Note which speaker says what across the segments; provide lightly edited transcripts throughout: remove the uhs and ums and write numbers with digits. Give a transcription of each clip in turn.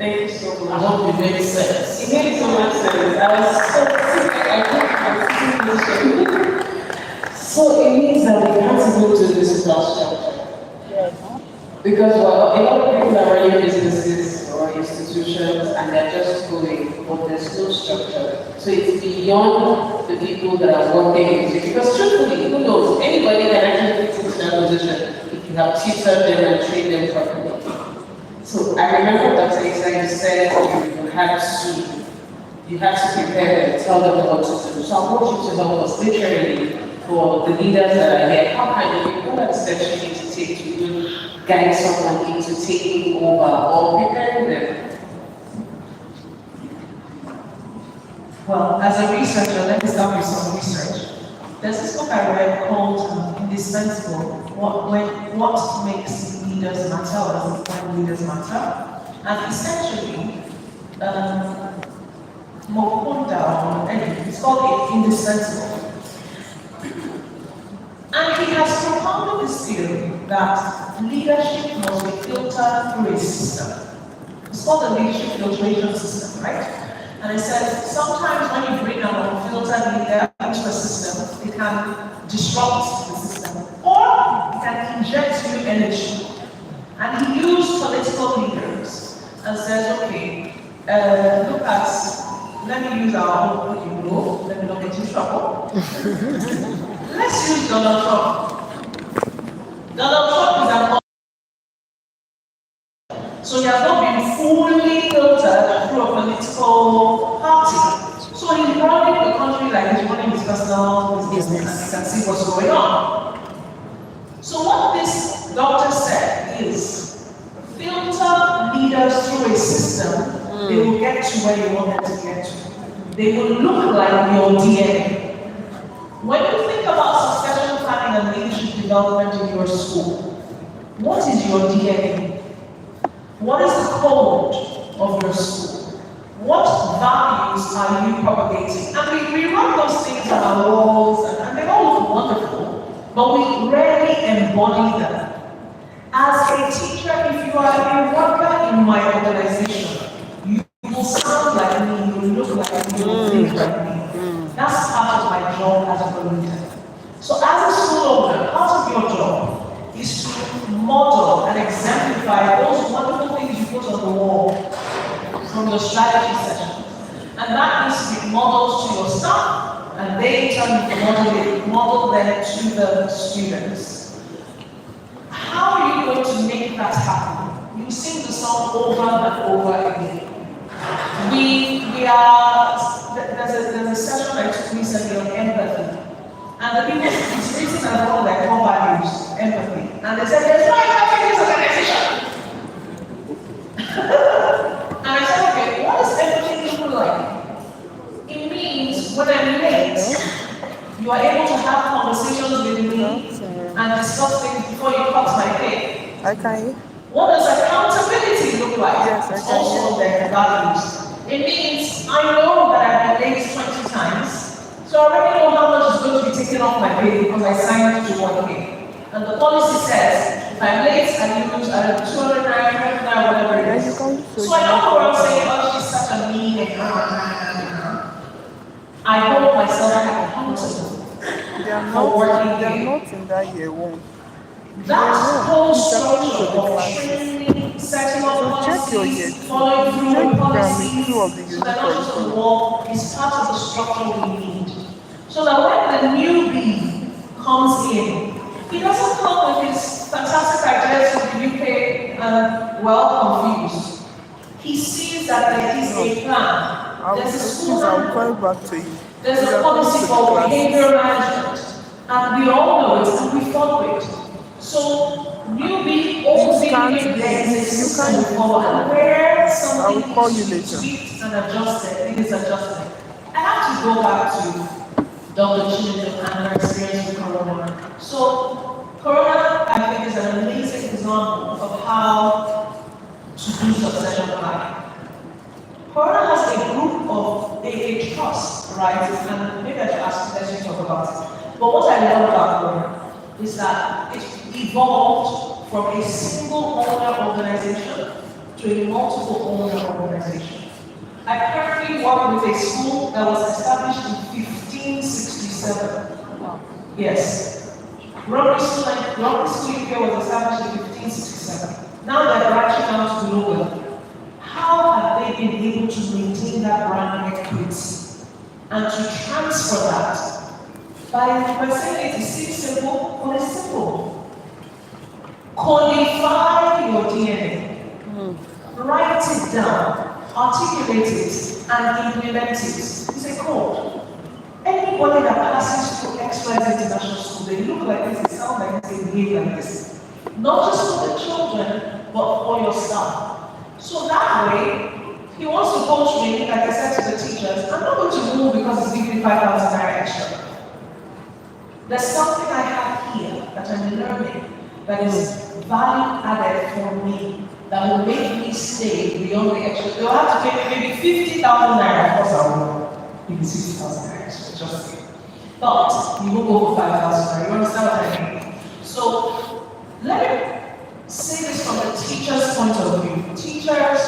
Speaker 1: Thank you so
Speaker 2: I
Speaker 1: much.
Speaker 2: hope it makes sense.
Speaker 1: It made so much sense. I was so I think I was thinking. So it means that we can't go to this without structure. Because well, a lot of people are running businesses or institutions and they're just going, but there's no structure. So it's beyond the people that are working in it. Because truthfully, who knows? Anybody can actually fit into that position if you have tutored them and trained them properly. So I remember Dr. Isa, you said you had to prepare them, tell them what to do. So I want you to help us literally for the leaders that are here. How can you, what steps you need to take to even guide someone into taking over or preparing them?
Speaker 3: Well, as a researcher, let me start with some research. There's this book I read called Indispensable, What Makes Leaders Matter, or does When Leaders Matter? And essentially, Mokunda, it's called Indispensable. And he has propounded this theory that leadership must be filtered through a system. It's called the leadership filtration system, right? And I said, sometimes when you bring an unfiltered leader into a system, it can disrupt the system, or it can inject new energy. And he used political leaders and says, okay, look at, let me use our own Igbo, let me not get in trouble. Let's use Donald Trump. Donald Trump is an so he has not been fully filtered through a political party. So he's running the country like he's running his personal business, and you can see what's going on. So what this doctor said is, filter leaders through a system, they will get to where you want them to get to. They will look like your DNA. When you think about succession planning and leadership development in your school, what is your DNA? What is the code of your school? What values are you propagating? And we run those things on our walls, and they all look wonderful, but we rarely embody them. As a teacher, if you are a worker in my organization, you will sound like me, you will look like me, you will think like me. That's part of my job as a leader. So as a school owner, part of your job is to model and exemplify those wonderful things you put on the wall from your strategy session. And that needs to be modeled to your staff, and they in turn model them to the students. How are you going to make that happen? You sing the song over and over again. There's a session I took recently on empathy. And the people, it's written as one of their core values, empathy. And they said, there's no empathy in this organization. And I said, okay, what does empathy look like? It means when I'm late, you are able to have conversations with me and discuss things before you cut my pay.
Speaker 4: Okay.
Speaker 3: What does accountability look like?
Speaker 4: Yes, okay.
Speaker 3: Also their values. It means I know that I've been late 20 times. So I already know how much is going to be taken off my pay because I signed to 1K. And the policy says, if I'm late, I lose either 200 naira, 300 naira, whatever it is. So I don't know what I'm saying, oh, she's such a mean and I hold myself accountable for working
Speaker 4: They are not in that year one.
Speaker 3: that whole structure of training, setting up policies, following through with policies, so that not just the wall is part of the structure we need. So that when the newbie comes in, he doesn't come with his fantastic ideas from the UK and confused. He sees that there is a plan. There's a school there's a policy for behavior management, and we all know it and we follow it. So newbie always there is a system for where something is tweaked and adjusted, it is adjusted. I have to go back to Dr. Chineke and her experience with Corona. So Corona, I think, is an amazing example of how to do succession planning. Corona has a group of a trust, right? And maybe I should ask you to talk about it. But what I love about Corona is that it evolved from a single owner organization to a multiple owner organization. I currently work with a school that was established in 1567. Yes. Rotary School in here was established in 1567. Now they're branching out globally. How have they been able to maintain that brand equity and to transfer that? By saying it seems simple, but it's simple. Codify your DNA. Write it down, articulate it, and implement it. It's a code. Anybody that passes through XYZ International School, they look like this, they sound like this, they behave like this. Not just for the children, but for your staff. So that way, he wants to coach me, like I said to the teachers, I'm not going to move because it's giving me 5,000 naira extra. There's something I have here that I'm learning that is value added for me, that will make me stay beyond the extra. They'll have to pay me maybe 50,000 naira, of course I will give you 60,000 naira extra, just say. But you will go for 5,000 naira, you understand what I mean? So, let me say this from the teacher's point of view. Teachers,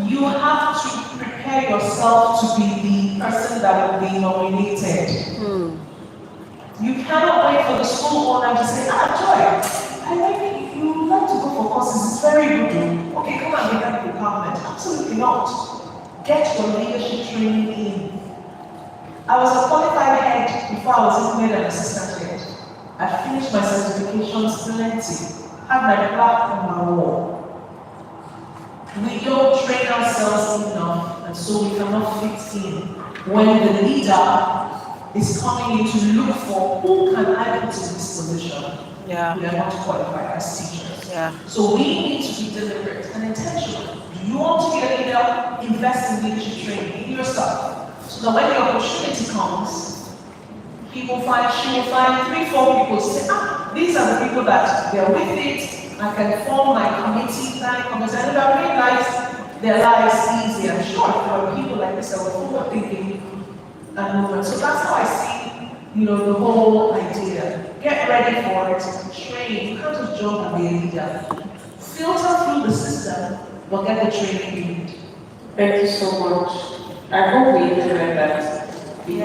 Speaker 3: you have to prepare yourself to be the person that will be nominated. You cannot wait for the school owner to say, Joy, I like it. You would like to go for courses. It's very good. Okay, come and become a department. Absolutely not. Get your leadership training in. I was a qualified head before I was even made an assistant head. I finished my certifications plenty. Had my plaque on my wall. We don't train ourselves enough, and so we cannot fit in. When the leader is coming in to look for who can I put in this position. We are not qualified as teachers. So we need to be deliberate and intentional. Do you want to be a leader? Invest in leadership training in yourself. So that when the opportunity comes, she will find 3, 4 people to say, these are the people that they're with it. I can form my committee, planning committee, and that make their lives easier. I'm sure there are people like this that were forward thinking and movement. So that's how I see, the whole idea. Get ready for it, train. You can't just jump and be a leader. Filter through the system, but get the training you need.
Speaker 1: Thank you so much. I hope we implement that. We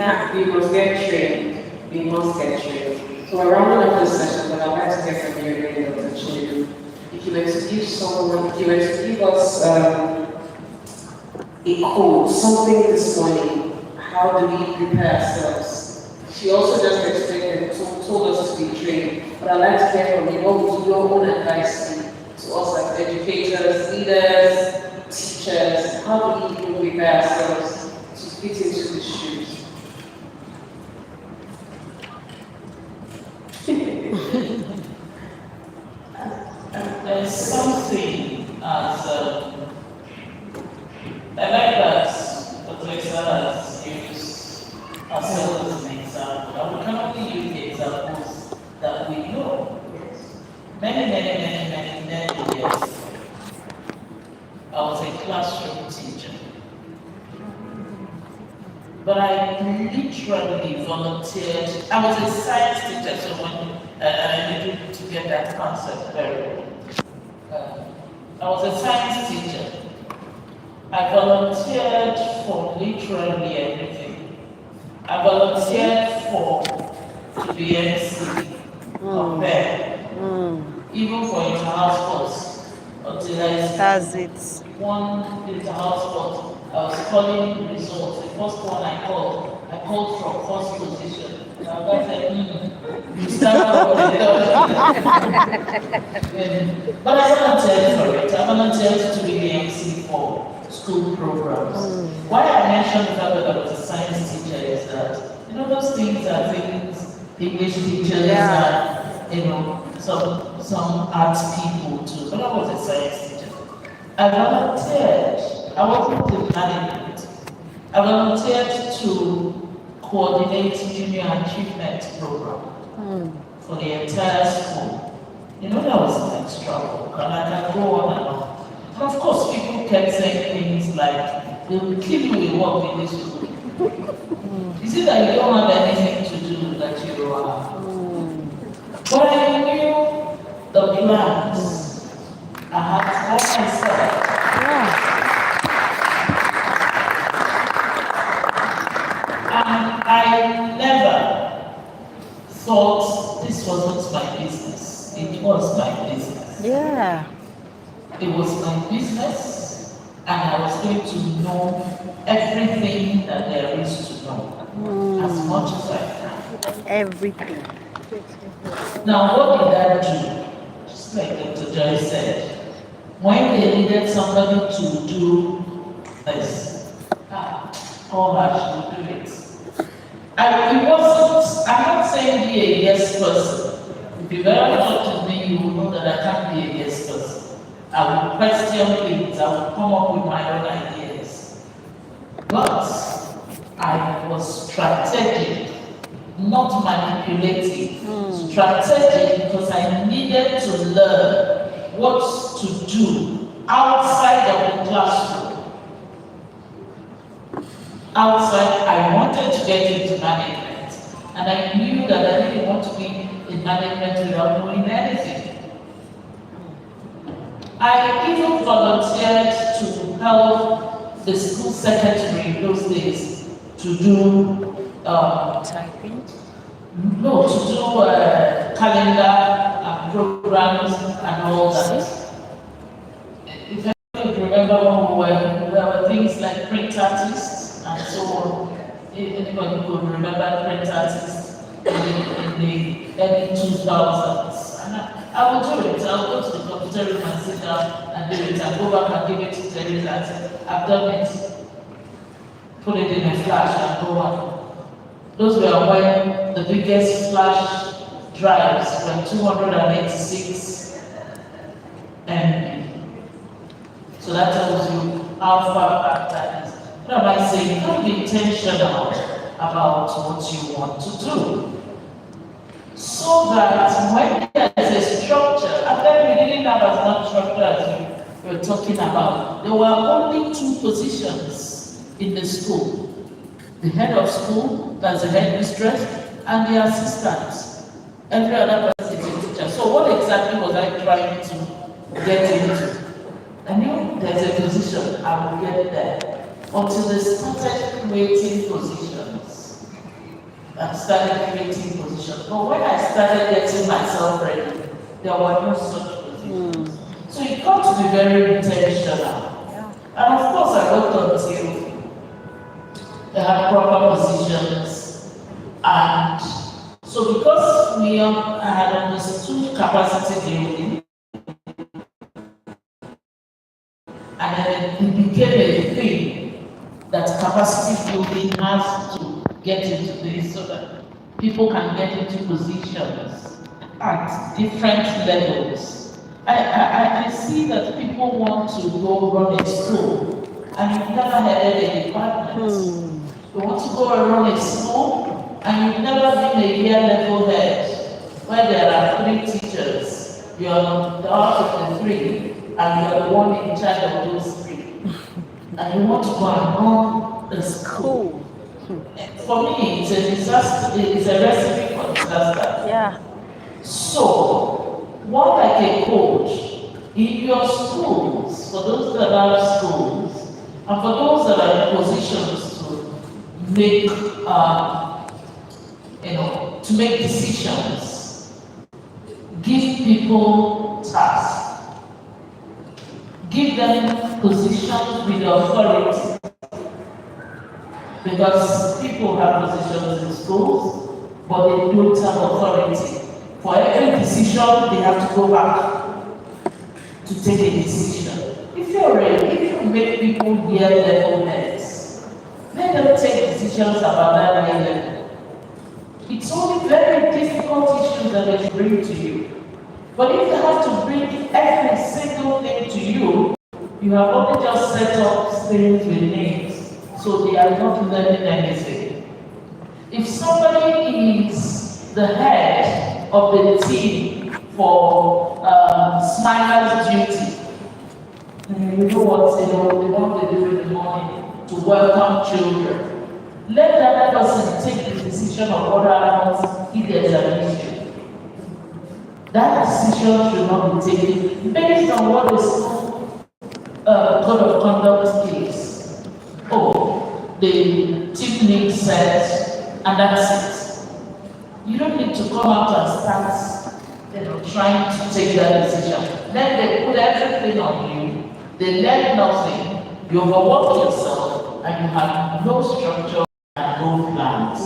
Speaker 1: must get trained. We must get trained. So we're rounding up this session, but I'd like to get from you really Dr. Chinedu. If you were to give us a code, something this morning, how do we prepare ourselves? She also just explained and told us to be trained, but I'd like to hear from you, what would your own advice be to us as educators, leaders, teachers? How do we prepare ourselves to fit into the shoes?
Speaker 2: There's something as I like that Dr. Exala has used ourselves as an example, and we can only use the examples that we know. Many years, I was a classroom teacher. But I literally volunteered. I was a science teacher, so I needed to get that concept very well. I was a science teacher. I volunteered for literally everything. I volunteered for the MC of them, even for inter-house sports. Until one inter-house sport, I was calling results. The first one I called from first position. And I was like, you start out with it. But I volunteered for it. I volunteered to be the MC for school programs. Why I mentioned the fact that I was a science teacher is that, those things are things English teachers and, some arts people too. But I was a science teacher. I volunteered. I wasn't in management. I volunteered to coordinate junior achievement program for the entire school. That was an extra work, and I can go on and on. And of course, people kept saying things like, they will kill you with work in this school. You see that you don't have anything to do that you are. But I knew the plans. I had to tell myself And I never thought this was not my business. It was my business.
Speaker 5: Yeah.
Speaker 2: It was my business, and I was going to know everything that there is to know, as much as I can.
Speaker 5: Everything.
Speaker 2: Now, what did I do? Just like Dr. Joy said, when they needed somebody to do this, all I should do it. I'm not saying be a yes person. If you very talk to me, you will know that I can't be a yes person. I will question things, I will come up with my own ideas. But I was strategic, not manipulative. Strategic because I needed to learn what to do outside of the classroom. Outside, I wanted to get into management, and I knew that I didn't want to be in management without knowing anything. I even volunteered to help the school secretary in those days to do
Speaker 5: Typing.
Speaker 2: no, to do calendar and programs and all that. If I remember when there were things like print artists and so on. Anybody could remember print artists in the early 2000s. And I will do it. I'll go to the computer room and sit down and do it. I'll go back and give it to Terry that I've done it. Put it in a flash and go on. Those were when the biggest flash drives were 286 MB. So that tells you how far back that is. What am I saying? Don't be intentional about what you want to do. So that when there is a structure, and then we didn't have as much structure as we were talking about, there were only two positions in the school. The head of school, that's the headmistress, and the assistant. Every other person is a teacher. So what exactly was I trying to get into? I knew there's a position, I will get there. Until they started creating positions. I started creating positions. But when I started getting myself ready, there were no such positions. So you got to be very intentional. And of course I worked until they had proper positions. And so because I had understood capacity building, and then it became a thing that capacity building has to get into this so that people can get into positions at different levels. I see that people want to go run a school and you've never headed a department. You want to go and run a school and you've never been a year level head where there are 3 teachers. You're out of the 3 and you're the one in charge of those 3. And you want to go and run the school. For me, it's a disaster, it's a recipe for disaster.
Speaker 5: Yeah.
Speaker 2: So, what like a coach in your schools, for those that are schools, and for those that are in positions to make, to make decisions, give people tasks. Give them positions with authority. Because people have positions in schools, but they don't have authority. For every decision, they have to go back to take a decision. If you make people year level heads, let them take decisions about that year level. It's only very difficult issues that they bring to you. But if they have to bring every single thing to you, you have only just set up things with names, so they are not learning anything. If somebody is the head of the team for Smiler's Duty, you know what they do in the morning to welcome children. Let that person take the decision of what happens if there's an issue. That decision should not be taken based on what the school code of conduct case. Oh, the team needs set, and that's it. You don't need to come out and start, trying to take that decision. Then they put everything on you. They learn nothing. You overwork yourself, and you have no structure and no plans.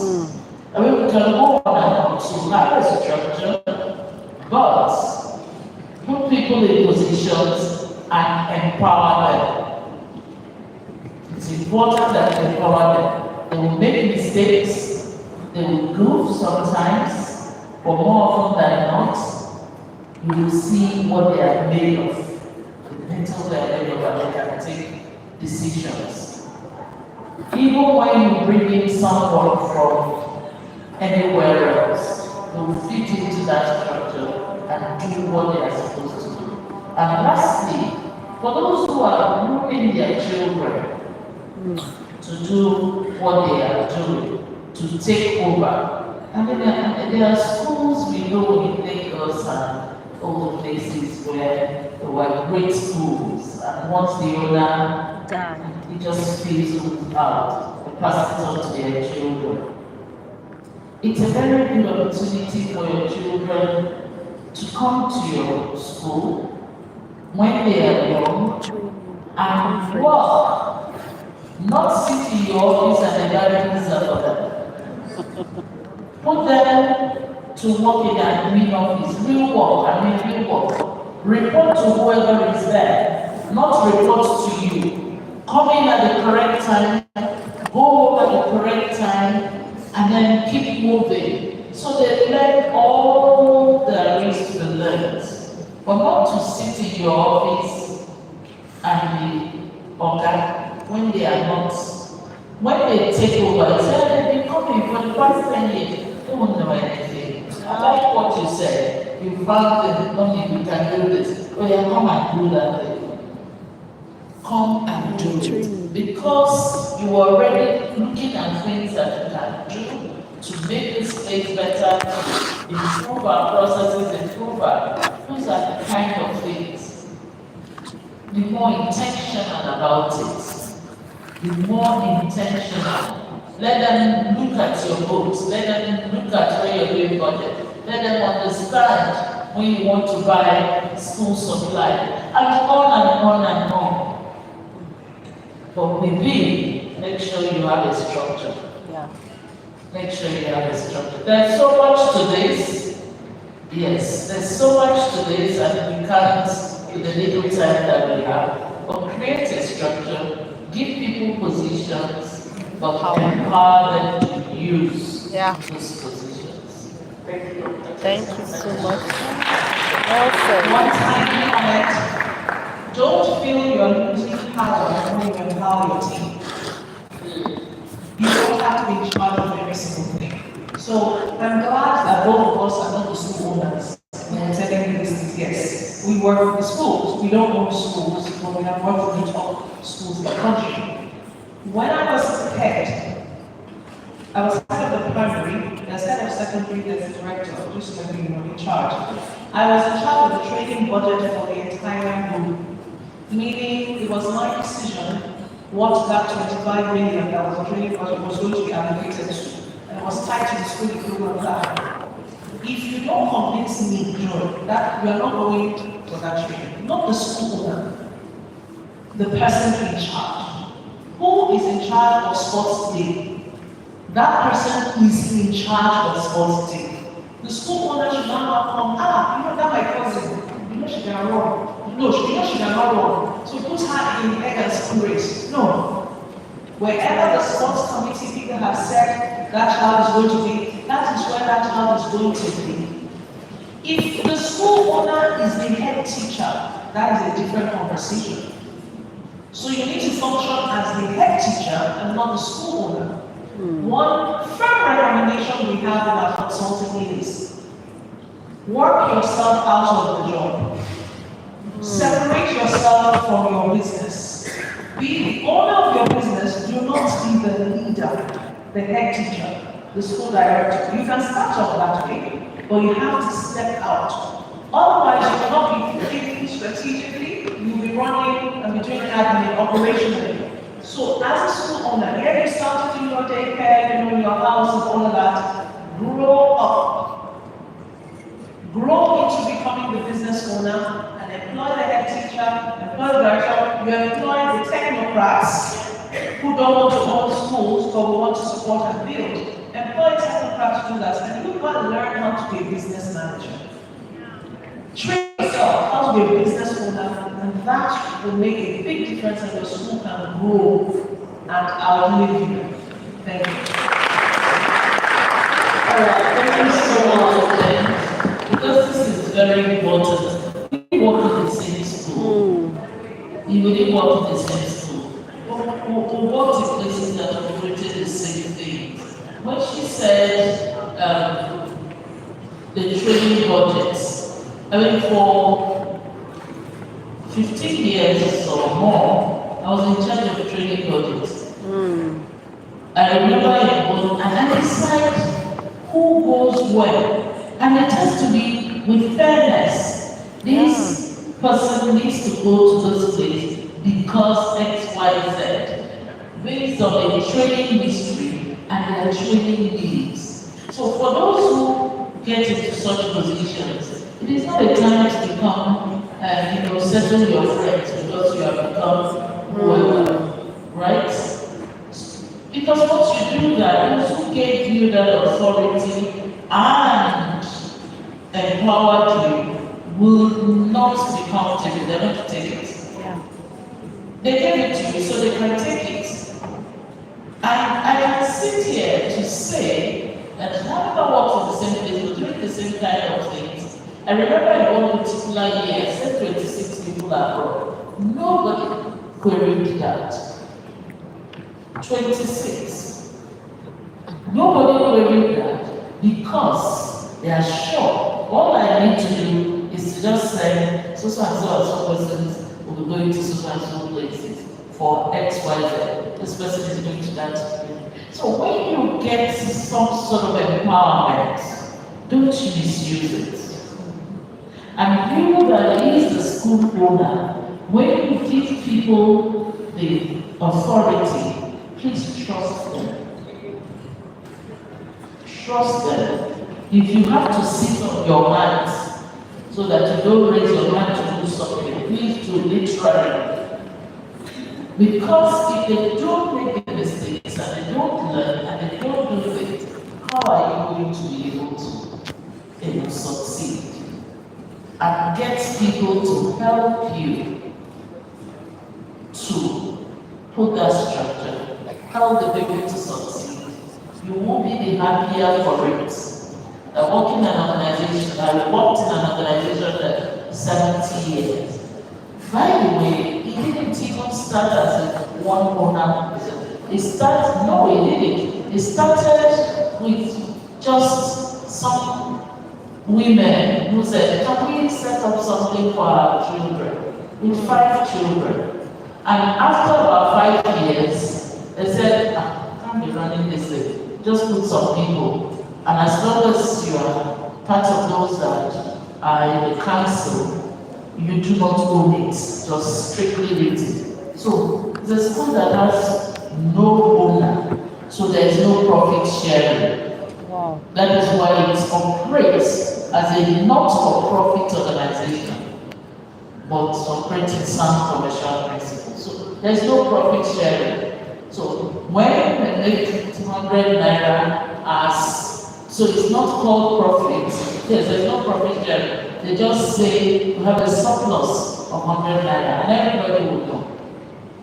Speaker 2: I mean, we can go on and on to have a structure, but put people in positions and empower them. It's important that you empower them. They will make mistakes, they will goof sometimes, but more often than not, you will see what they are made of, the mental they are made of, and they can take decisions. Even when you bring in someone from anywhere else, they will fit into that structure and do what they are supposed to do. And lastly, for those who are grooming their children to do what they are doing, to take over. I mean, there are schools we know in Lagos and all the places where there were great schools, and once the owner, it just fizzles out, they pass it on to their children. It's a very good opportunity for your children to come to your school when they are young and work, not sit in your office and the guidance for them. Put them to work in an admin office, real work. Report to whoever is there, not report to you. Come in at the correct time, go home at the correct time, and then keep moving. So they learn all there is to learn. But not to sit in your office and be when they are not. When they take over, they've been coming for the past 10 years. They won't know anything. I like what you said. You found the money, we can do this. Oh yeah, come and do that thing. Come and do it. Because you are already looking at things that you can do to make this place better, improve our processes, improve our. Those are the kind of things. Be more intentional about it. Be more intentional. Let them look at your books. Let them look at where you're doing budget. Let them understand when you want to buy school supply. And on and on and on. But maybe make sure you have a structure.
Speaker 5: Yeah.
Speaker 2: Make sure you have a structure. There's so much to this. Yes, there's so much to this, and we can't, with the little time that we have, but create a structure, give people positions, but empower them to use those positions. Thank you.
Speaker 5: Thank you so much. Awesome.
Speaker 3: One tiny comment. Don't feel you're losing power when you empower your team. You don't have to be in charge of every single thing. So I'm glad that both of us are not the school owners. And telling you this, yes, we work with schools. We don't own schools, but we have worked with top schools in the country. When I was head, I was head of the primary, as head of secondary, as a director, just so you know, in charge. I was in charge of the training budget for the entire group, meaning it was my decision what that 25 million that was the training budget was going to be allocated to, and it was tied to the school equivalent plan. If you don't convince me, Joy, that we are not going for that training, not the school owner, the person in charge. Who is in charge of sports day? That person is in charge of sports day. The school owner should not come, you know that my cousin, you know she can run. No, you know she cannot run. So put her in egg and school race. No. Wherever the sports committee people have said that child is going to be, that is where that child is going to be. If the school owner is the head teacher, that is a different conversation. So you need to function as the head teacher and not the school owner. One firm recommendation we have in our consulting is work yourself out of the job. Separate yourself from your business. Be the owner of your business, do not be the leader, the head teacher, the school director. You can start off that way, but you have to step out. Otherwise, you will not be thinking strategically, you will be running and be doing admin operationally. So as a school owner, here you start to do your daycare, your house and all of that, grow up. Grow into becoming the business owner and employ the head teacher, employ the director, you employ the technocrats who don't want to own schools but will want to support and build. Employ technocrats to do that, and you've got to learn how to be a business manager. Train yourself how to be a business owner, and that will make a big difference and your school can grow and outlive you. Thank you.
Speaker 2: Alright, thank you so much, Jen. Because this is very important. We work in the same school. You wouldn't work in the same school. We work in places that operated the same things. When she said the training budgets, I mean, for 15 years or more, I was in charge of training budgets. I remember it was, and I decide who goes where. And it has to be with fairness. This person needs to go to this place because X, Y, Z, based on a training history and their training needs. So for those who get into such positions, it is not a time to become, settle your friends because you have become whoever, right? Because once you do that, those who gave you that authority and empowered you will not be comfortable. They're not to take it.
Speaker 5: Yeah.
Speaker 2: They gave it to you so they can take it. And I can sit here to say that having worked in the same place, we're doing the same kind of things. I remember in one particular year, I said 26 people abroad. Nobody queried that. 26. Nobody queried that because they are sure. All I need to do is to just say, so and so persons will be going to so and so places for X, Y, Z. This person is going to that. So when you get some sort of empowerment, don't misuse it. And you that is the school owner, when you give people the authority, please trust them. Trust them. If you have to sit on your hands so that you don't raise your hand to do something, please do literally. Because if they don't make the mistakes and they don't learn and they don't do it, how are you going to be able to succeed? And get people to help you to put that structure, help the people to succeed. You won't be the happier for it. I work in an organization, I worked in an organization for 70 years. By the way, it didn't even start as a one owner. It started with just some women who said, can we set up something for our children? With 5 children. And after about 5 years, they said, I can't be running this thing. Just put some people. And as long as you are part of those that are in the council, you do not own it, just strictly rent it. So it's a school that has no owner, so there is no profit sharing.
Speaker 5: Wow.
Speaker 2: That is why it operates as a not-for-profit organization, but operating sound commercial principles. So there is no profit sharing. So when they make 200 naira as, so it's not called profit. Yes, there's no profit sharing. They just say we have a surplus of 100 naira, and everybody will know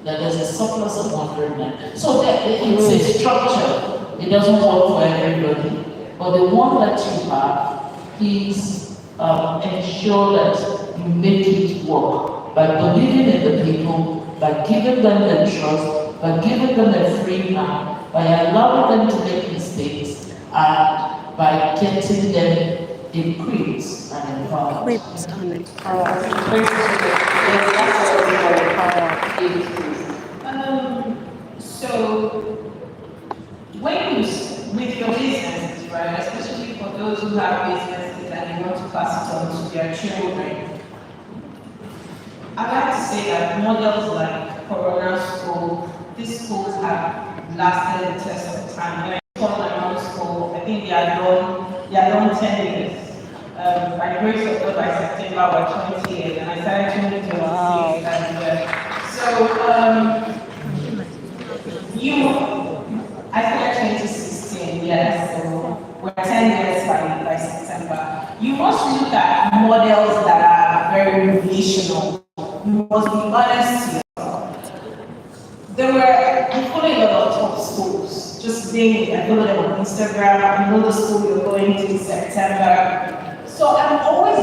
Speaker 2: that there's a surplus of 100 naira. So it's a structure. It doesn't work for everybody. But the one that you have, please ensure that you make it work by believing in the people, by giving them the trust, by giving them a free hand, by allowing them to make mistakes, and by getting them equipped and empowered.
Speaker 5: Equipped and empowered.
Speaker 3: So, when you, with your businesses, right, especially for those who have businesses and they want to pass it on to their children, I like to say that models like Corona School, these schools have lasted the test of time. When I taught my own school, I think they are done 10 years. By the grace of God, by September, we're 20 years, and I started 2026,
Speaker 5: Wow.
Speaker 3: I started 2016, yes, so we're 10 years by September. You must look at models that are very relational. You must be honest to yourself. I follow a lot of top schools, just daily. I follow them on Instagram. I know the school you're going to in September. So I'm always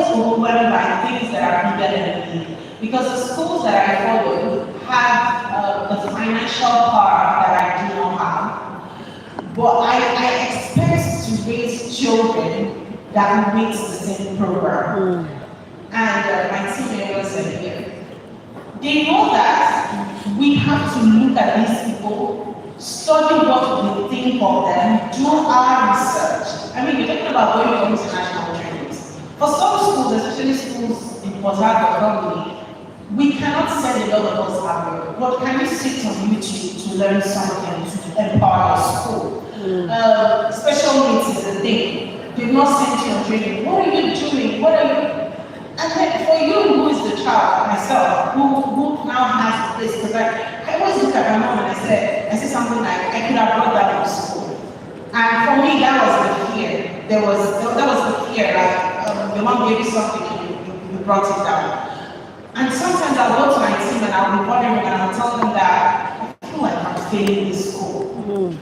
Speaker 3: overwhelmed by things that are bigger than me. Because the schools that I follow have the financial power that I do not have. But I expect to raise children that meet the same program. And my team members are here. They know that we have to look at these people, study what we think of them, do our research. I mean, we're talking about going for international trainings. For some schools, especially schools in Port Harcourt, probably, we cannot send a lot of us abroad. But can you sit on YouTube to learn something to empower your school? Special needs is a thing. They've not sent you on training. What are you doing? What are you? And then for you, who is the child, myself, who now has this, because I always look at my mom and I say something like, I could have brought that to school. And for me, that was the fear. That was the fear, like, your mom gave you something and you brought it down. And sometimes I'll go to my team and I'll be bothering and I'll tell them that I feel like I'm failing this school.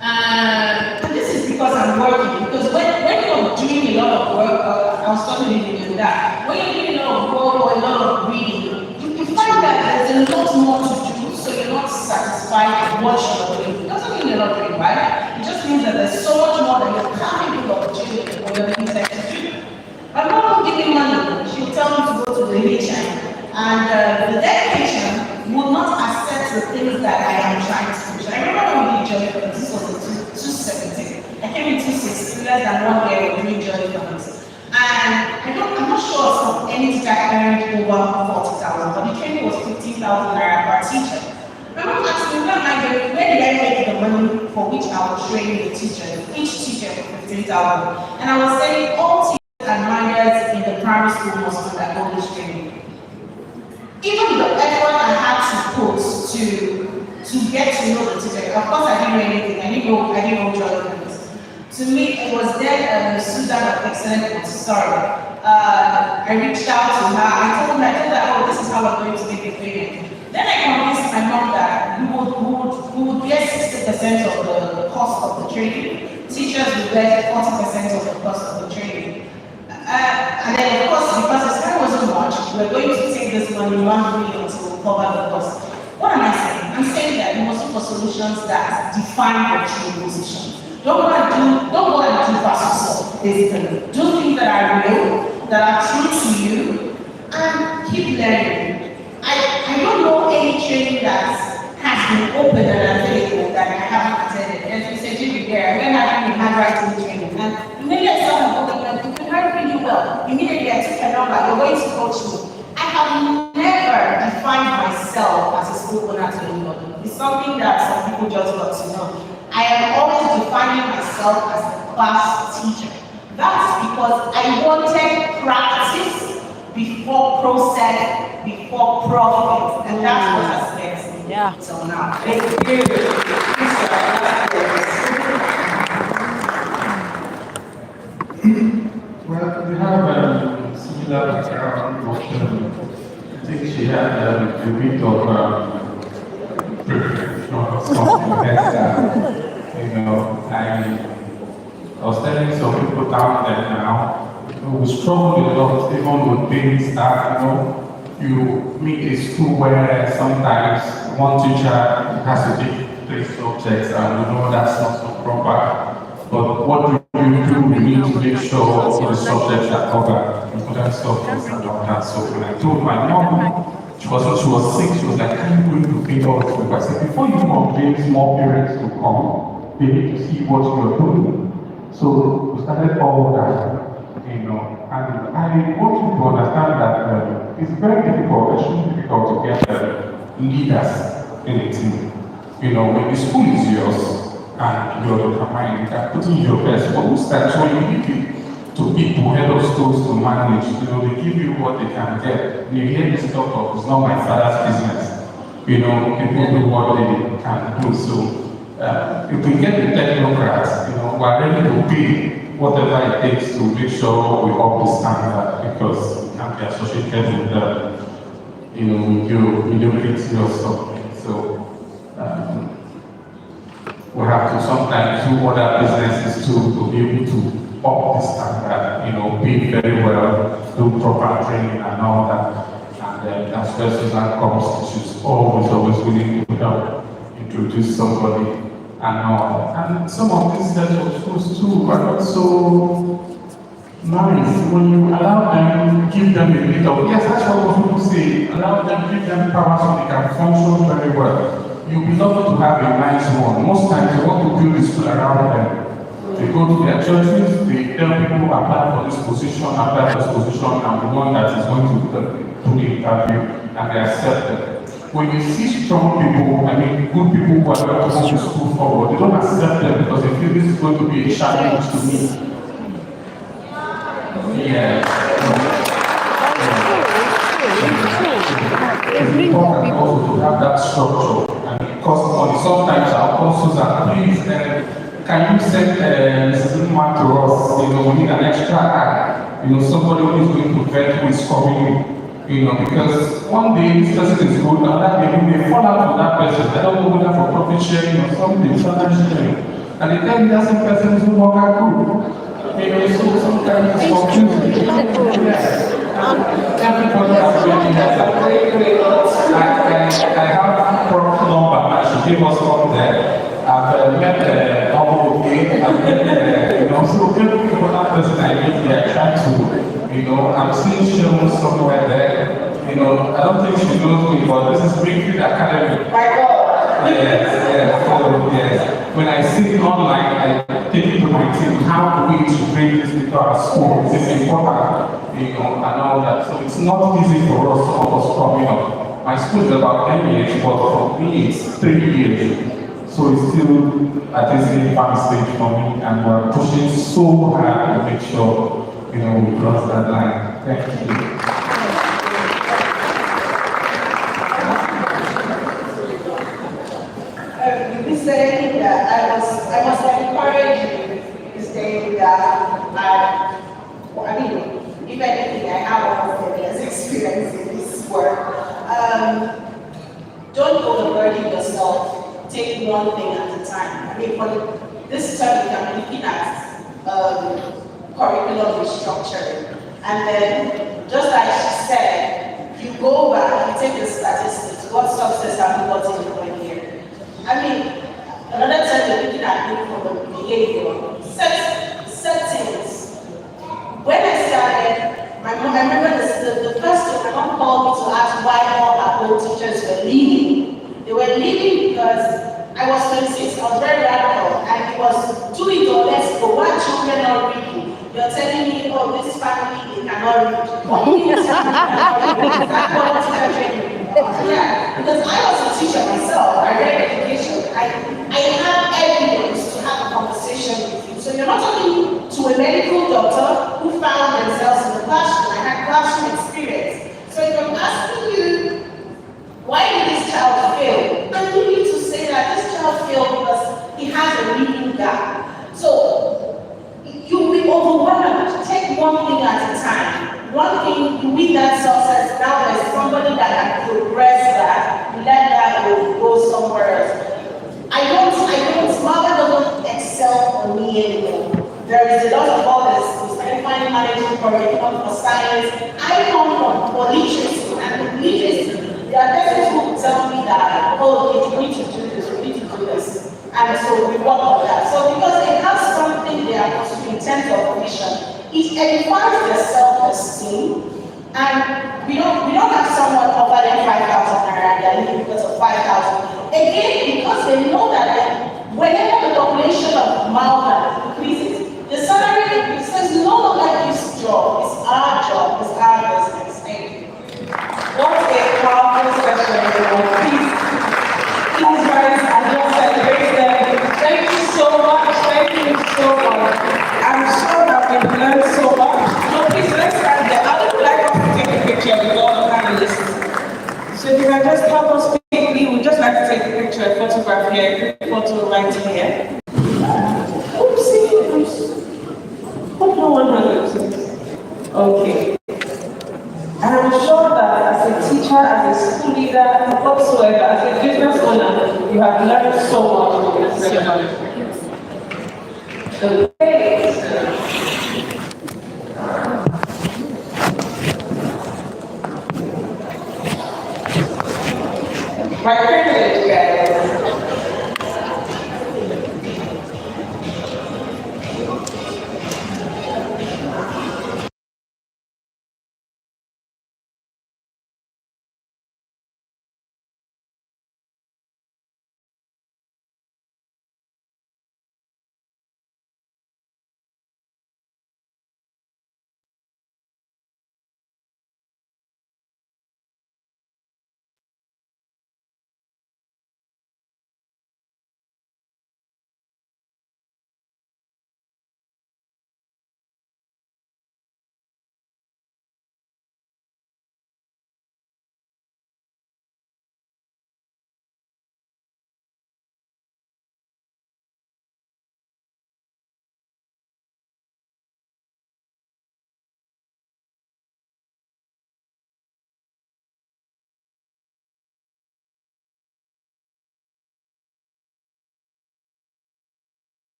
Speaker 3: And this is because I'm working. Because when you're doing a lot of work, I was talking to you that, when you're doing a lot of work or a lot of reading, you find that there's a lot more to do, so you're not satisfied with what you're doing. It doesn't mean you're not doing right. It just means that there's so much more that you're capable of doing or you're being set to do. My mom will give me money. She'll tell me to go to the HM. And the dedication will not accept the things that I am trying to do. I remember when we did journey for this was in 2017. I came in 2016, less than 1 year of doing journey for this. And I'm not sure if any teacher earned over 40,000, but the training was 15,000 naira per teacher. My mom asked me, where did I make the money for which I was training the teachers, each teacher for 15,000? And I was saying all teachers and managers in the primary school must undergo this training. Even the effort I had to put to get to know the teacher, of course I didn't know anything, I didn't know journalism. To me, it was then Susan of Excellent Montessori. I reached out to her, I told her, oh, this is how I'm going to make the payment. Then I convinced my mom that we would get 60% of the cost of the training. Teachers would get 40% of the cost of the training. And then, of course, because the time wasn't much, we're going to take this money 1 million to cover the cost. What am I saying? I'm saying that we must look for solutions that define our true position. Don't go and do fast, basically. Do things that are real, that are true to you, and keep learning. I don't know any training that has been open and available that I haven't attended. And you said, Jimmy, there, we're having a handwriting training. And immediately I saw you can write really well. Immediately I took a number, you're going to coach me. I have never defined myself as a school owner to anybody. It's something that some people just got to know. I am always defining myself as a class teacher. That's because I wanted practice before process, before profit. And that's what has led me till now. Thank
Speaker 6: you. Well, we have similar background option. I think she had a bit of preference, not something better. I was telling some people down there now, we struggle a lot, even with things that, you meet a school where sometimes one teacher has to take 3 subjects and that's not so proper. But what do? We need to make sure the subjects are covered, important subjects and all that. So when I told my mom, she was sick, she was like, "Are you going to pay all this?" I said, before you convince more parents to come, they need to see what you are doing. So we started all that, and I want you to understand that it's very difficult, extremely difficult to get leaders in a team. You know, when the school is yours and you're determined, you can put in your best. But most times when you leave it to people, head of schools to manage, you know, they give you what they can get. You hear this talk of, it's not my father's business. You know, people do what they can do. So if we get the technocrats, you know, we're ready to pay whatever it takes to make sure we up the standard, because we can't be associated with you know, mediocrity or something. So we have to sometimes do other businesses too to be able to up the standard, you know, pay very well, do proper training and all that. And as well as Susan comes, she's always willing to help introduce somebody and all. And some of these sets of schools too are not so nice. When you allow them, give them a bit of, yes, that's what people say, allow them, give them power so they can function very well. You'll be lucky to have a nice one. Most times they want to build a school around them. They go to their churches, they tell people apply for this position, apply for this position, and the one that is going to do the interview, and they accept them. When you see strong people, I mean good people who are going to move the school forward, they don't accept them because they feel this is going to be a challenge to me. Yeah. It's important also to have that structure, and it costs money. Sometimes I'll call Susan, please, can you send Mrs. Numa to us? You know, we need an extra eye. You know, somebody who is going to vet who is coming in. You know, because one day this person is good, another day we may fall out with that person. I don't know whether for profit sharing or something, financial sharing. And the time that same person is no longer good. You know, so sometimes it's confusing. Yes. Everybody has really has a I have prompt number, and she gave us from there. I've met the normal game, I've met you know, so every important person I meet there, trying to, you know, I'm seeing Sharon somewhere there. You know, I don't think she knows me, but this is Greenfield Academy.
Speaker 3: My God!
Speaker 6: Yes, so yes. When I see it online, I take it to my team, how do we integrate this into our school? It's important, you know, and all that. So it's not easy for us, some of us coming up. My school is about 10 years, but for me it's 3 years. So it's still at this infant stage for me, and we're pushing so hard to make sure, you know, we cross that line. Thank you.
Speaker 3: You said that I must encourage you to say that I mean, if anything, I have almost 10 years experience in this work. Don't overburden yourself. Take one thing at a time. I mean, for this term, we can be looking at curriculum restructuring. And then, just like she said, you go back, you take the statistics, what success have you gotten in 1 year? I mean, another time you're looking at it from the behavior, settings. When I started, my mom, I remember the first time my mom called me to ask why all our old teachers were leaving. They were leaving because I was 26, I was very radical, and it was do it or let's go. Why children not reading? You're telling me, oh, this family, they cannot read. What do you mean cannot read? Is that what teacher training? Yeah, because I was a teacher myself, I read education. I have evidence to have a conversation with you. So you're not talking to a medical doctor who found themselves in the classroom. I had classroom experience. So if I'm asking you, why did this child fail? I need you to say that this child failed because he has a reading gap. So you'll be overwhelmed. Take one thing at a time. One thing, you win that success. Now there's somebody that can progress that. Let that go somewhere else. Mama doesn't excel on me anymore. There is a lot of others. I find management curriculum for science. I come for literacy, and with literacy, there are persons who will tell me that, oh, we need to do this, we need to do this. And so we work on that. So because it has something they are pursuing in terms of vision, it edifies their self-esteem. And we don't have someone offering 5,000 naira and they're living because of 5,000. Again, because they know that whenever the population of Malta increases, the salary increases. No longer his job, it's our job, it's our business. Thank you. can just help us quickly, we'd just like to take a picture, a photograph here, a photo right here. Oopsie. Hope no one has oopsies. Okay. And I'm sure that as a teacher, as a school leader, whatsoever, as a business owner, you have learned so much from this ceremony. Okay. My privilege, guys.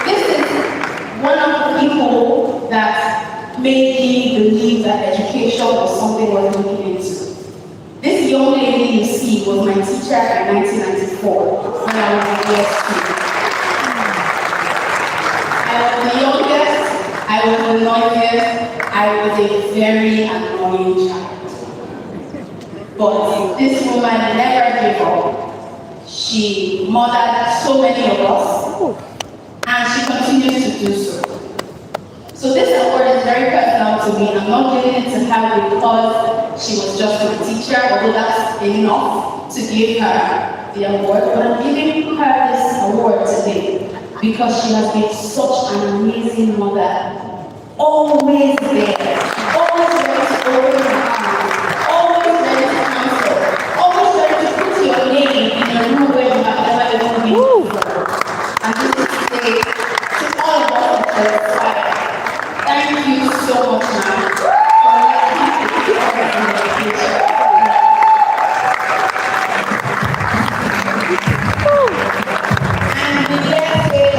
Speaker 7: This is one of the people that made me believe that education was something worth looking into. This young lady you see was my teacher in 1994 when I was in year school. I was the youngest, I was the noisiest, I was a very annoying child. But this woman never gave up. She mothered so many of us, and she continues to do so. So this award is very personal to me. I'm not giving it to her because she was just my teacher, although that's enough to give her the award, but I'm giving her this award today because she has been such an amazing mother. Always there, always ready to open her arms, always ready to counsel, always ready to put your name in a room where you have never even been before. And this is to say to all of us at the fire, thank you so much, ma'am, for letting me take care of the future. And the next day,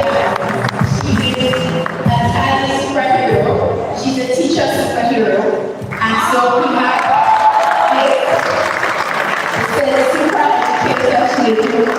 Speaker 7: she is a tiny superhero. She's a teacher superhero. And so we have the super educator she is.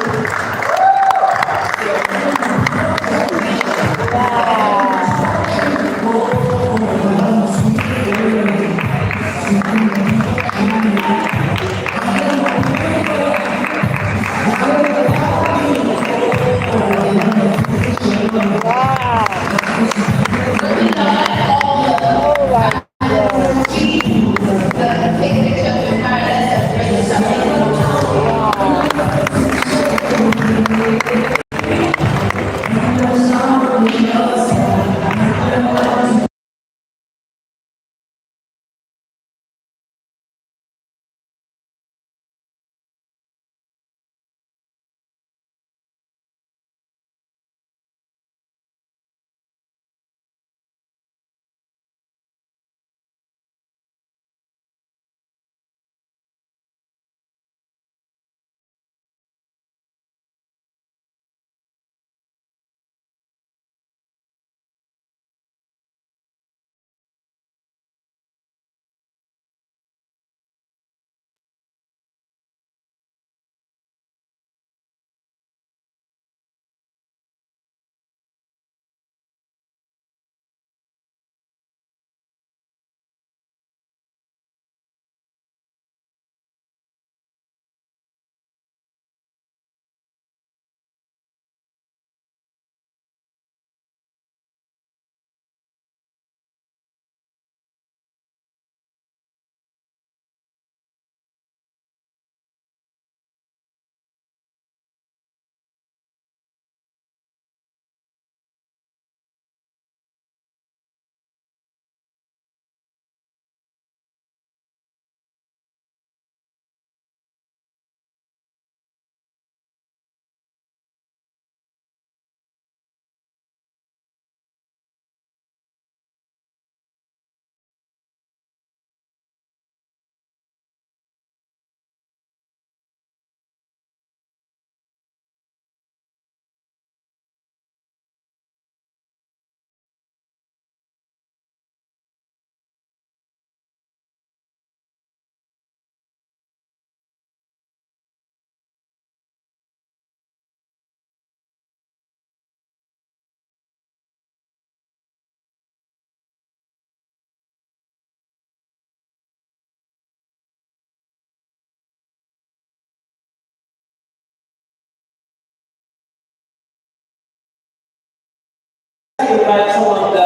Speaker 1: invite some of the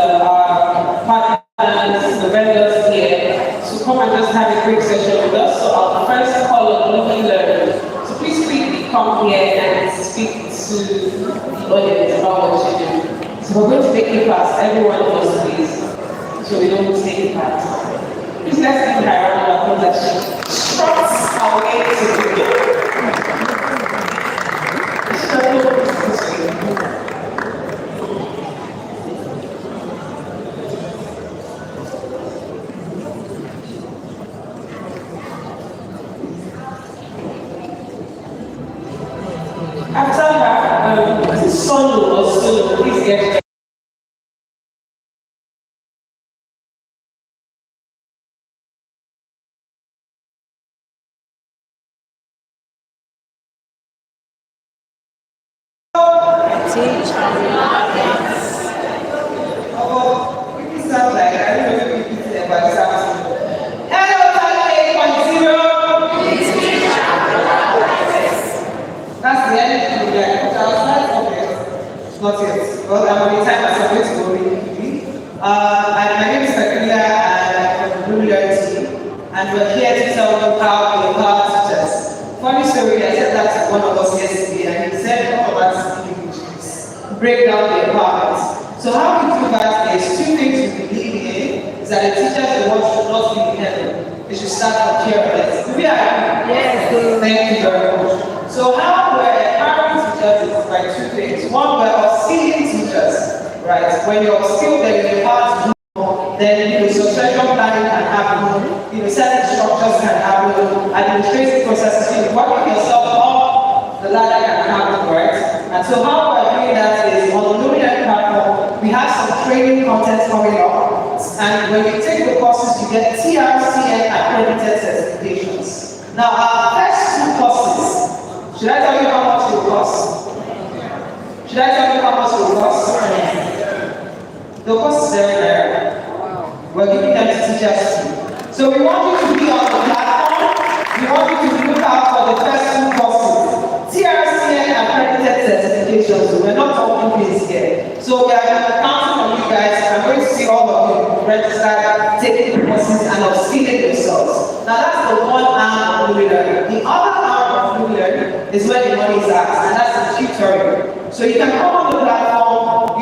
Speaker 1: partners, the vendors here to come and just have a quick session with us. So our first call on Living Learning. So please quickly come here and speak to the audience about what you do. So we're going to make it fast, everyone of us please, so we don't take it fast. Please let's give her a round of applause that she struts our way to the after her, son or solo, please get not yet. Well, I'm on the time as I'm going to go really. My name is Maria and I'm from the team. And we're here to tell you how we empower teachers. Funny story, I said that to one of us yesterday and he said, all of us speak English. Break down the empowerment. So how we do that is two things we believe in is that the teachers the world should not be independent. They should start from care of it. Do we agree? Yes. Thank you very much. So how we're empowering teachers is by two things. One, we're upskilling teachers, right? When you're upskilled, then you're empowered to do more. Then succession planning can happen. Certain structures can happen. Administrative processes, working yourself up the ladder can happen, right? And so how we're doing that is on the Luminary platform, we have some training content coming up. And when you take the courses, you get TRCN accredited certifications. Now, our first two courses, should I tell you how much it will cost? Should I tell you how much it will cost? The cost is there. We're giving them to teachers too. So we want you to be on the platform. We want you to look out for the first two courses. TRCN accredited certifications. So we're not talking things here. So we are counting on you guys. I'm going to see all of you register, taking the courses and upskilling yourselves. Now that's the one arm of Blue Learning. The other arm of Blue Learning is where the money is at, and that's the tutoring. So you can come on the platform.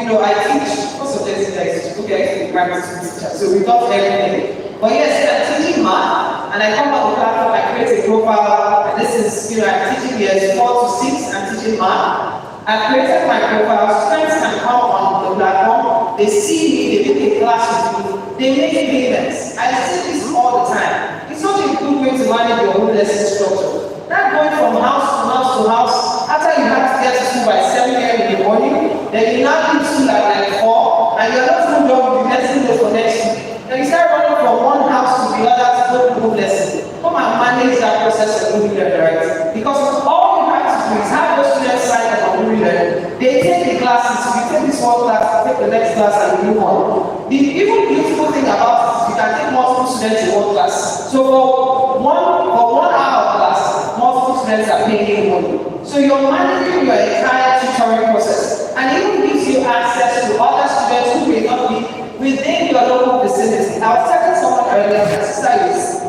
Speaker 1: I teach. What subjects do I teach? Okay, I teach primary school teacher. So we've got everything. But yes, I'm teaching math, and I come on the platform, I create a profile, and this is, I'm teaching years 4 to 6, I'm teaching math. I've created my profile, students can come on the platform, they see me, they take a class with me, they make payments. I see this all the time. It's such a good way to manage your own lesson structure. Not going from house to house to house, after you have to get to school by 7 a.m. in the morning, then you now leave school at like 4, and you're not even done with the lesson for next week. Then you start running from one house to the other to go to home lesson. Come and manage that process of Google Learning, right? Because all you have to do is have those students sign up on Google Learning. They take the classes, you take this one class, you take the next class, and you move on. The even beautiful thing about it is you can take multiple students in one class. So for one hour of class, multiple students are paying you money. So you're managing your entire tutoring process. And it even gives you access to other students who may not be within your local vicinity. I was telling someone earlier,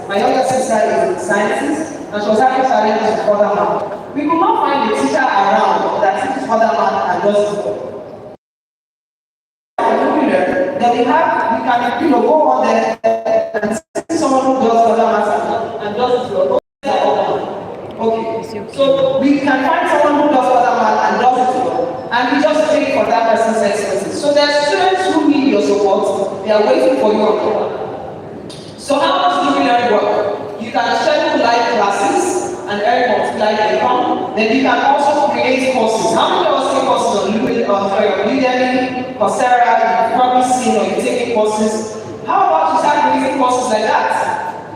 Speaker 1: my younger sister is in sciences, and she was having challenges with other man. We could not find a teacher around that teaches other man and does it. Then we can go on there and see someone who does other man and does it. Okay, so we can find someone who does other man and does it well, and we just pay for that person's expenses. So there are students who need your support, they are waiting for you on the line. So how does Living Learning work? You can schedule live classes and earn multiplied income. Then you can also create courses. How many of us take courses on Udemy, Coursera? You've probably seen or you've taken courses. How about you start creating courses like that?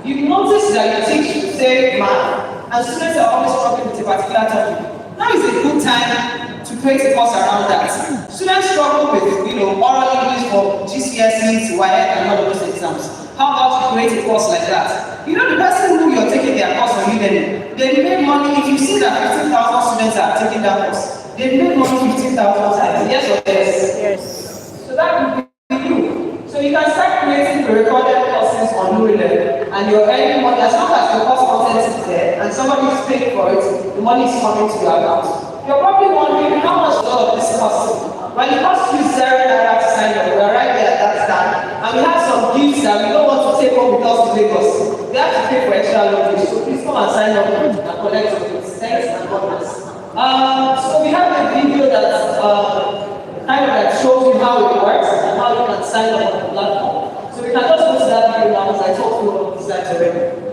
Speaker 1: You've noticed that you teach, say, math, and students are always struggling with a particular topic. Now is a good time to create a course around that. Students struggle with, oral English for GCSEs, WAEC, and all of those exams. How about you create a course like that? The person who you're taking their course on Udemy, they make money. If you see that 15,000 students are taking that course, they make money 15,000 times. Yes or yes?
Speaker 5: Yes.
Speaker 1: So
Speaker 3: that will be you. So you can start creating pre-recorded courses on Lulem, and you're earning money as long as the course content is there and somebody is paying for it, the money is coming to your account. You're probably wondering how much all of this costs. Well, it costs you €0 to sign up. We are right there at that stand, and we have some gifts that we don't want to take home with us to Lagos. We have to pay for extra luggage, so please come and sign up and collect your gifts. Thanks and God bless. So we have a video that kind of like shows you how it works and how you can sign up on the platform. So we can just go to that video now as I talk through all of these slides already.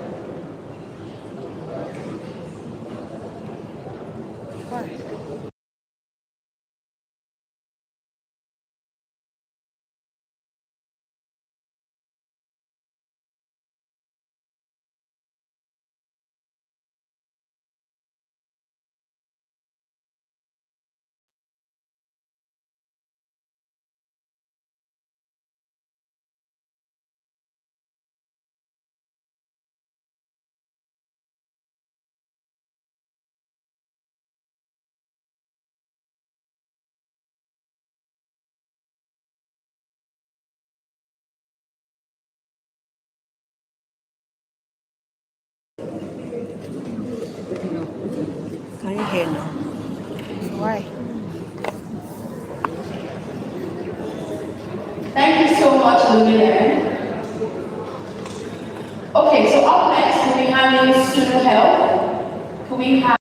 Speaker 5: Can you hear now? Why?
Speaker 7: Thank you so much, Lumina. Okay, so up next, we'll be having student help. Can we have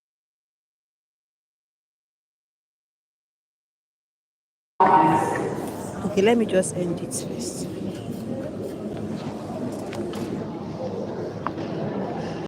Speaker 5: Okay, let me just end it first.